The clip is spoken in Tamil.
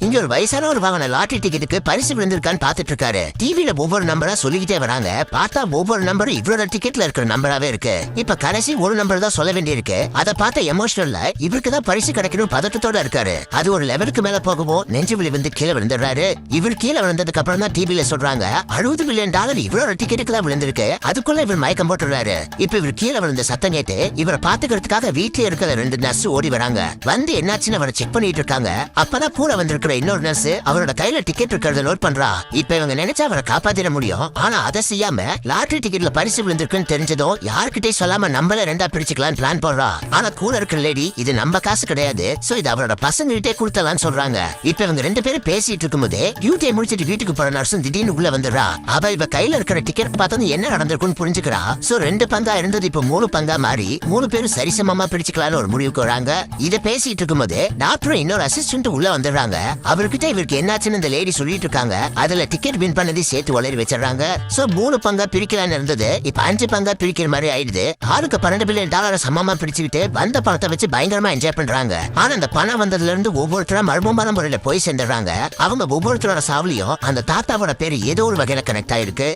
இங்க ஒரு வயசான ஒரு வாங்கின லாட்டரி டிக்கெட்டுக்கு பரிசு விழுந்திருக்கான்னு பாத்துட்டு இருக்காரு. டிவில ஒவ்வொரு நம்பரா சொல்லிக்கிட்டே வராங்க. பார்த்தா ஒவ்வொரு நம்பரும் இவரோட டிக்கெட்ல இருக்கிற நம்பராவே இருக்கு. இப்ப கடைசி ஒரு நம்பர் தான் சொல்ல வேண்டியிருக்கு. அதை பார்த்த எமோஷனல்ல இவருக்கு தான் பரிசு கிடைக்கணும் பதட்டத்தோட இருக்காரு. அது ஒரு லெவலுக்கு மேல போகவும் நெஞ்சு விழி வந்து கீழே விழுந்துடுறாரு. இவர் கீழே விழுந்ததுக்கு அப்புறம் தான் டிவில சொல்றாங்க $60 மில்லியன் இவரோட டிக்கெட்டுக்கு தான் விழுந்திருக்கு. அதுக்குள்ள இவர் மயக்கம் போட்டுறாரு. இப்ப இவர் கீழே விழுந்த சத்தம் கேட்டு இவரை பாத்துக்கிறதுக்காக வீட்டுல இருக்கிற 2 நர்ஸ் ஓடி வராங்க. வந்து என்னாச்சுன்னு அவரை செக் பண்ணிட்டு இருக்காங்க. அப்பதான் கூட வந்திருக்கிற இன்னொரு நர்ஸ் அவரோட கையில டிக்கெட் இருக்கிறத நோட் பண்றா. இப்ப இவங்க நினைச்சா அவரை காப்பாத்திட முடியும். ஆனா அதை செய்யாம லாட்டரி டிக்கெட்ல பரிசு விழுந்திருக்குன்னு தெரிஞ்சதும் யாருக்கிட்டே சொல்லாம நம்மள 2 பிரிச்சுக்கலாம் பிளான் போடுறா. ஆனா கூட இருக்கிற லேடி இது நம்ம காசு கிடையாது, சோ இது அவரோட பசங்க கிட்டே கொடுத்தலான்னு சொல்றாங்க. இப்ப இவங்க 2 பேரும் பேசிட்டு இருக்கும்போது டியூட்டியை முடிச்சிட்டு வீட்டுக்கு போற நர்ஸும் திடீர்னு உள்ள வந்துடுறா. அவ இவ கையில இருக்கிற டிக்கெட் பார்த்தது என்ன நடந்திருக்குன்னு புரிஞ்சுக்கிறா. சோ 2 பங்கா இருந்தது இப்ப 3 பங்கா மாறி 3 பேரும் சரிசமமா பிரிச்சுக்கலாம்னு ஒரு முடிவுக்கு வராங்க. இத பேசிட்டு இருக்கும்போது டாக்டர் இன்னொரு அசிஸ்டன்ட் உள்ள வந்துடுறாங்க. அவர்கிட்ட இவருக்கு என்னாச்சுன்னு இந்த லேடி சொல்லிட்டு இருக்காங்க. அதுல டிக்கெட் வின் பண்ணதை சேர்த்து உளறி வச்சிடறாங்க. சோ 3 பங்கா பிரிக்கலான்னு இருந்தது இப்ப 5 பங்கா பிரிக்கிற மாதிரி ஆயிடுது. ஆளுக்கு $12 பில்லியன் சமமா பிரிச்சுக்கிட்டு வந்த பணத்தை வச்சு பயங்கரமா என்ஜாய் பண்றாங்க. ஆனா அந்த பணம் வந்ததுல இருந்து ஒவ்வொருத்தரும் மர்மமான முறையில போய் சேர்ந்துடுறாங்க. அவங்க ஒவ்வொருத்தரோட சாவலியும் அந்த தாத்தாவோட பேரு ஏதோ ஒரு வகையில கனெக்ட் ஆயிருக்கு.